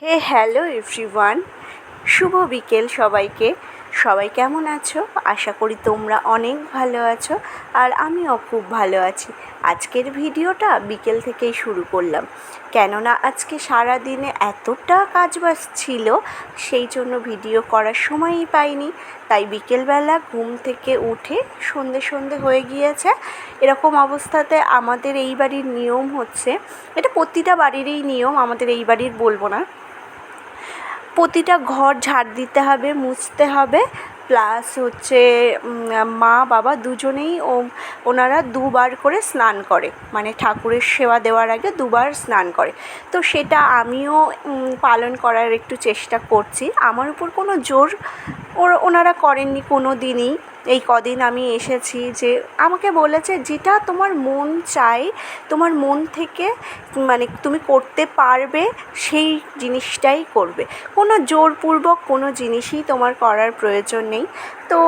Hello everyone, শুভ বিকেল সবাইকে। সবাই কেমন আছো? আশা করি তোমরা অনেক ভালো আছো, আর আমিও খুব ভালো আছি। আজকের ভিডিওটা বিকেল থেকেই শুরু করলাম, কেননা আজকে সারা দিনে এতটা কাজবাজ ছিল, সেই জন্য ভিডিও করার সময়ই পাইনি। তাই বিকেলবেলা ঘুম থেকে উঠে সন্ধে হয়ে গিয়েছে। এরকম অবস্থাতে আমাদের এই বাড়ির নিয়ম হচ্ছে, এটা প্রতিটা বাড়িরই নিয়ম, আমাদের এই বাড়ির বলবো না, প্রতিটা ঘর ঝাড় দিতে হবে, মুছতে হবে। প্লাস হচ্ছে মা বাবা দুজনেই ওনারা দুবার করে স্নান করে, মানে ঠাকুরের সেবা দেওয়ার আগে দুবার স্নান করে। তো সেটা আমিও পালন করার একটু চেষ্টা করছি। আমার উপর কোনো জোর ওনারা করেননি কোনো দিনই। এই কদিন আমি এসেছি যে আমাকে বলেছে যেটা তোমার মন চায়, তোমার মন থেকে মানে তুমি করতে পারবে সেই জিনিসটাই করবে, কোনো জোরপূর্বক কোনো জিনিসই তোমার করার প্রয়োজন নেই। তো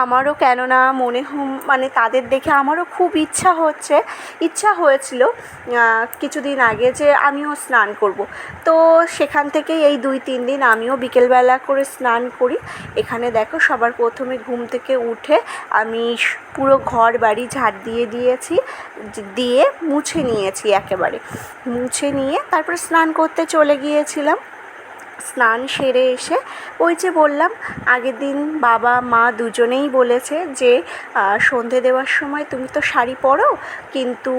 আমারও কেননা মানে তাদের দেখে আমারও খুব ইচ্ছা হয়েছিল কিছুদিন আগে যে আমিও স্নান করব। তো সেখান থেকেই এই 2-3 দিন আমিও বিকেলবেলা করে স্নান করি। এখানে দেখো, সবার প্রথমে ঘুম থেকে উঠে আমি পুরো ঘর বাড়ি ঝাড় দিয়ে মুছে নিয়েছি, একেবারে মুছে নিয়ে তারপরে স্নান করতে চলে গিয়েছিলাম। স্নান সেরে এসে ওই যে বললাম, আগের দিন বাবা মা দুজনেই বলেছে যে সন্ধে দেওয়ার সময় তুমি তো শাড়ি পরো, কিন্তু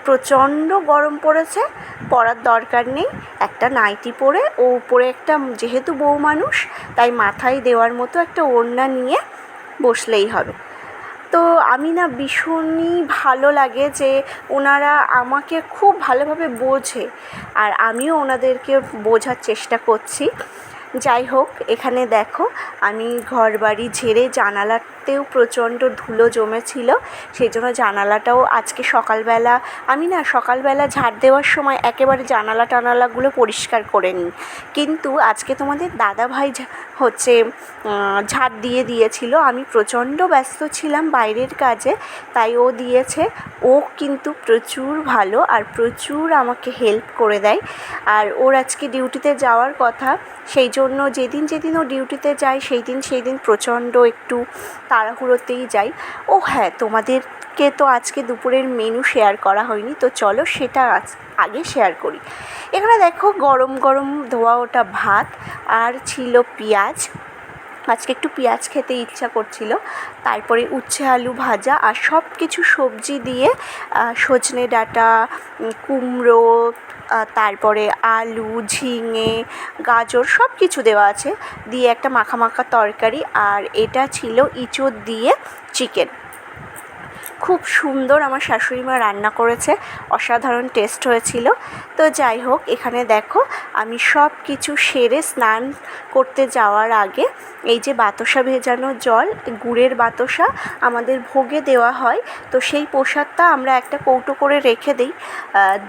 প্রচণ্ড গরম পড়েছে, পরার দরকার নেই, একটা নাইটি পরে ও উপরে একটা, যেহেতু বউ মানুষ তাই মাথায় দেওয়ার মতো একটা ওড়না নিয়ে বসলেই হবে। তো আমি না ভীষণই ভালো লাগে যে ওনারা আমাকে খুব ভালোভাবে বোঝে, আর আমিও ওনাদেরকে বোঝার চেষ্টা করছি। যাই হোক, এখানে দেখো আমি ঘর বাড়ি ঝেড়ে, জানালাতেও প্রচণ্ড ধুলো জমেছিল, সেই জন্য জানালাটাও আজকে সকালবেলা ঝাড় দেওয়ার সময় একেবারে জানালাগুলো পরিষ্কার করে নিই। কিন্তু আজকে তোমাদের দাদাভাই ঝাড় দিয়েছিল, আমি প্রচণ্ড ব্যস্ত ছিলাম বাইরের কাজে, তাই ও দিয়েছে। ও কিন্তু প্রচুর ভালো আর প্রচুর আমাকে হেল্প করে দেয়। আর ওর আজকে ডিউটিতে যাওয়ার কথা, সেই জন্য যেদিন ও ডিউটিতে যায় সেই দিন প্রচণ্ড একটু তাড়াহুড়োতেই যাই। ও হ্যাঁ, তোমাদেরকে তো আজকে দুপুরের মেনু শেয়ার করা হয়নি, তো চলো সেটা আগে শেয়ার করি। এখানে দেখো গরম গরম ধোয়া ওটা ভাত, আর ছিল পেঁয়াজ, আজকে একটু পেঁয়াজ খেতে ইচ্ছা করছিল। তারপরে উচ্ছে আলু ভাজা, আর সব কিছু সবজি দিয়ে, সজনে ডাঁটা, কুমড়ো, তারপরে আলু, ঝিঙে, গাজর সব কিছু দেওয়া আছে, দিয়ে একটা মাখা তরকারি। আর এটা ছিল ইঁচড় দিয়ে চিকেন। খুব সুন্দর আমার শাশুড়ি মা রান্না করেছে, অসাধারণ টেস্ট হয়েছিল। তো যাই হোক, এখানে দেখো আমি সব কিছু সেরে স্নান করতে যাওয়ার আগে এই যে বাতাসা ভেজানো জল, গুড়ের বাতাসা আমাদের ভোগে দেওয়া হয়, তো সেই প্রসাদটা আমরা একটা কৌটো করে রেখে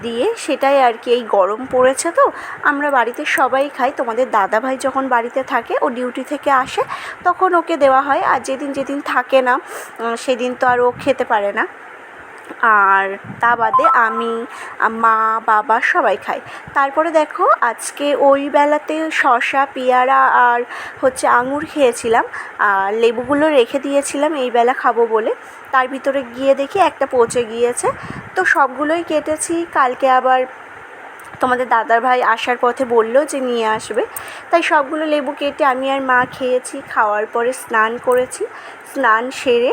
দিয়ে সেটাই আর কি, এই গরম পড়েছে তো আমরা বাড়িতে সবাই খাই। তোমাদের দাদাভাই যখন বাড়িতে থাকে, ও ডিউটি থেকে আসে, তখন ওকে দেওয়া হয়, আর যেদিন থাকে না সেদিন তো আর ও খেতে পারে না। আর তা বাদে আমি, মা, বাবা সবাই খাই। তারপরে দেখো আজকে ওই বেলাতে শসা, পেয়ারা আর আঙুর খেয়েছিলাম, আর লেবুগুলো রেখে দিয়েছিলাম এই বেলা খাবো বলে। তার ভিতরে গিয়ে দেখি একটা পচে গিয়েছে, তো সবগুলোই কেটেছি। কালকে আবার তোমাদের দাদার ভাই আসার পথে বললো যে নিয়ে আসবে, তাই সবগুলো লেবু কেটে আমি আর মা খেয়েছি। খাওয়ার পরে স্নান করেছি, স্নান সেরে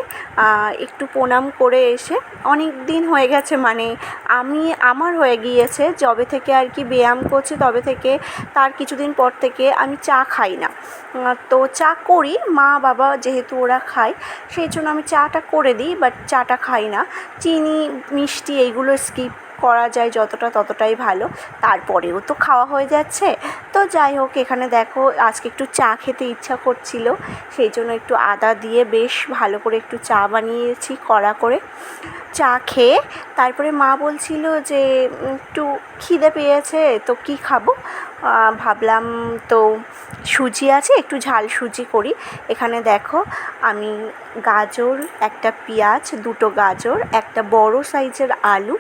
একটু প্রণাম করে এসে, অনেক দিন হয়ে গেছে, মানে আমার হয়ে গিয়েছে যবে থেকে আর কি ব্যায়াম করছি, তবে থেকে তার কিছুদিন পর থেকে আমি চা খাই না। তো চা করি, মা বাবা যেহেতু ওরা খায় সেই জন্য আমি চাটা করে দিই, বাট চাটা খাই না। চিনি, মিষ্টি এইগুলো স্কিপ করা যায় যতটা ততটাই ভালো, তারপরেও তো খাওয়া হয়ে যাচ্ছে। তো যাই হোক, এখানে দেখো আজকে একটু চা খেতে ইচ্ছা করছিল, সেই জন্য একটু আদা দিয়ে বেশ ভালো করে একটু চা বানিয়েছি কড়া করে। চা খেয়ে তারপরে মা বলছিল যে একটু খিদে পেয়েছে, তো কি খাবো, ভাবলাম তো সুজি আছে, একটু ঝাল সুজি করি। এখানে দেখো আমি গাজর, একটা পেঁয়াজ, দুটো গাজর, একটা বড় সাইজের আলু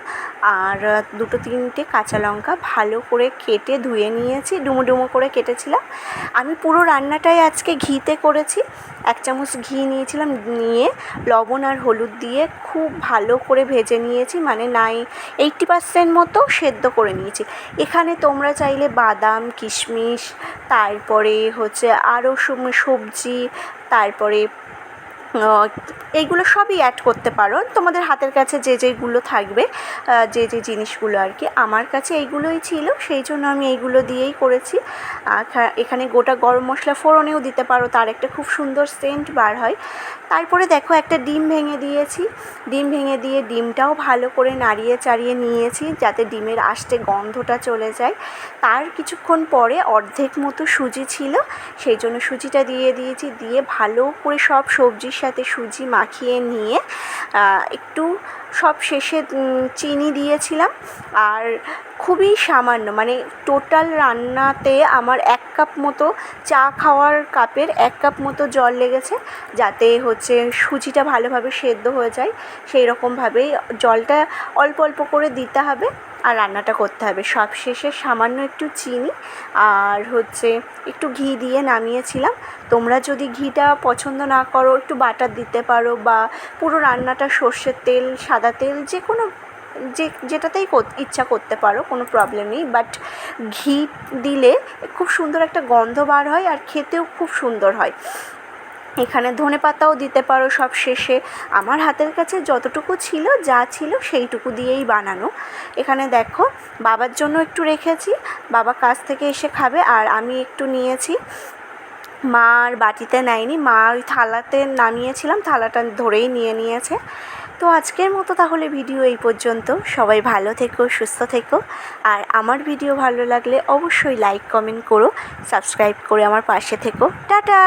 আর দুটো তিনটে কাঁচা লঙ্কা ভালো করে কেটে ধুয়ে নিয়েছি, ডুমো ডুমো করে কেটেছিলাম। আমি পুরো রান্নাটাই আজকে ঘিতে করেছি। 1 চামচ ঘি নিয়েছিলাম, নিয়ে লবণ আর হলুদ দিয়ে খুব ভালো করে ভেজে নিয়েছি, মানে 80% মতো সেদ্ধ করে নিয়েছি। এখানে তোমরা চাইলে বাদাম, কিশমিশ, তারপরে হচ্ছে আরও সবজি, তারপরে এইগুলো সবই অ্যাড করতে পারো, তোমাদের হাতের কাছে যেগুলো থাকবে, যে জিনিসগুলো আর কি। আমার কাছে এইগুলোই ছিল, সেই জন্য আমি এইগুলো দিয়েই করেছি। এখানে গোটা গরম মশলা ফোড়নেও দিতে পারো, তার একটা খুব সুন্দর সেন্ট বার হয়। তারপরে দেখো একটা ডিম ভেঙে দিয়েছি, ডিম ভেঙে দিয়ে ডিমটাও ভালো করে নাড়িয়ে চাড়িয়ে নিয়েছি যাতে ডিমের আষ্টে গন্ধটা চলে যায়। তার কিছুক্ষণ পরে অর্ধেক মতো সুজি ছিল, সেই জন্য সুজিটা দিয়ে দিয়েছি, দিয়ে ভালো করে সব সবজির সাথে সুজি মাখিয়ে নিয়ে একটু সব শেষে চিনি দিয়েছিলাম। আর খুবই সামান্য, মানে টোটাল রান্নাতে আমার 1 কাপ মতো, চা খাওয়ার কাপের 1 কাপ মতো জল লেগেছে, যাতে হচ্ছে সুজিটা ভালোভাবে সেদ্ধ হয়ে যায়। সেই রকমভাবেই জলটা অল্প অল্প করে দিতে হবে আর রান্নাটা করতে হবে। সব শেষে সামান্য একটু চিনি আর হচ্ছে একটু ঘি দিয়ে নামিয়েছিলাম। তোমরা যদি ঘিটা পছন্দ না করো একটু বাটার দিতে পারো, বা পুরো রান্নাটা সর্ষের তেল, সাদা তেল, যে কোনো যেটাতেই ইচ্ছা করতে পারো, কোনো প্রবলেম নেই। বাট ঘি দিলে খুব সুন্দর একটা গন্ধ বার হয় আর খেতেও খুব সুন্দর হয়। এখানে ধনেপাতাও দিতে পারো সব শেষে। আমার হাতের কাছে যতটুকু ছিল, যা ছিল সেইটুকু দিয়েই বানানো। এখানে দেখো বাবার জন্য একটু রেখেছি, বাবা কাজ থেকে এসে খাবে, আর আমি একটু নিয়েছি। মা আর বাটিতে নেয়নি, মা ওই থালাতে নামিয়েছিলাম, থালাটা ধরেই নিয়েছে। তো আজকের মতো তাহলে ভিডিও এই পর্যন্ত। সবাই ভালো থেকো, সুস্থ থেকো, আর আমার ভিডিও ভালো লাগলে অবশ্যই লাইক কমেন্ট করো, সাবস্ক্রাইব করে আমার পাশে থেকো। টাটা।